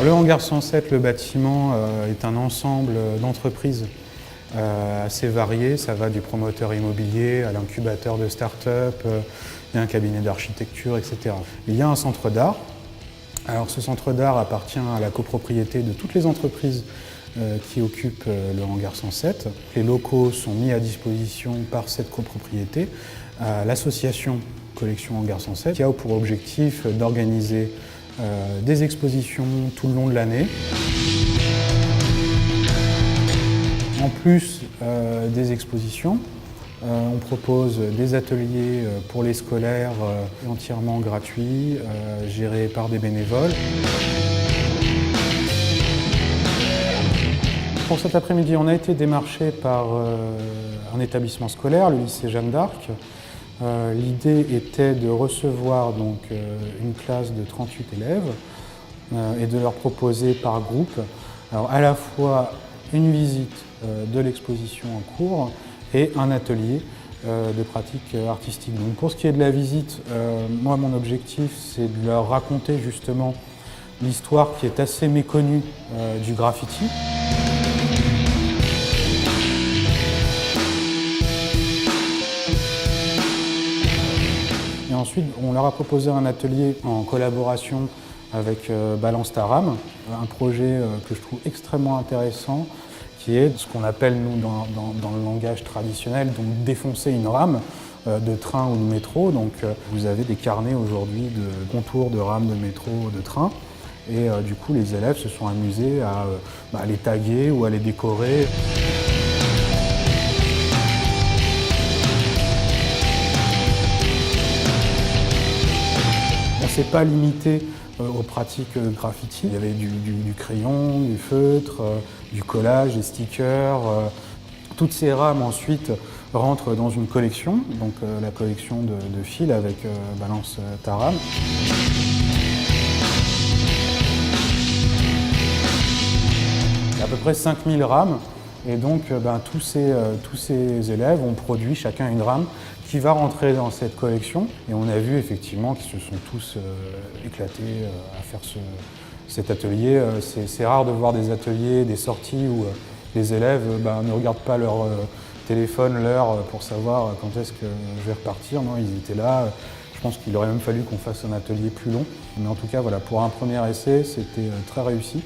Le hangar 107, le bâtiment, est un ensemble d'entreprises assez variées. Ça va du promoteur immobilier à l'incubateur de start-up, il y a un cabinet d'architecture, etc. Il y a un centre d'art. Alors ce centre d'art appartient à la copropriété de toutes les entreprises qui occupent le hangar 107. Les locaux sont mis à disposition par cette copropriété à l'association Collection Hangar 107 qui a pour objectif d'organiser des expositions tout le long de l'année. En plus des expositions, on propose des ateliers pour les scolaires entièrement gratuits, gérés par des bénévoles. Pour cet après-midi, on a été démarché par un établissement scolaire, le lycée Jeanne d'Arc. L'idée était de recevoir donc, une classe de 38 élèves et de leur proposer par groupe alors, à la fois une visite de l'exposition en cours et un atelier de pratique artistique. Donc, pour ce qui est de la visite, moi mon objectif c'est de leur raconter justement l'histoire qui est assez méconnue du graffiti. Et ensuite, on leur a proposé un atelier en collaboration avec Balance ta rame, un projet que je trouve extrêmement intéressant, qui est ce qu'on appelle, nous, dans le langage traditionnel, donc défoncer une rame de train ou de métro. Donc, vous avez des carnets aujourd'hui de contours de rames de métro, de train. Et du coup, les élèves se sont amusés à les taguer ou à les décorer. On ne s'est pas limité aux pratiques graffiti. Il y avait du crayon, du feutre, du collage, des stickers. Toutes ces rames ensuite rentrent dans une collection, donc la collection de fils avec Balance ta rame. Il y a à peu près 5000 rames. Et donc, tous ces élèves ont produit chacun une rame qui va rentrer dans cette collection. Et on a vu effectivement qu'ils se sont tous éclatés à faire cet atelier. C'est rare de voir des ateliers, des sorties où les élèves ne regardent pas leur téléphone, l'heure pour savoir quand est-ce que je vais repartir. Non, ils étaient là. Je pense qu'il aurait même fallu qu'on fasse un atelier plus long. Mais en tout cas, voilà, pour un premier essai, c'était très réussi.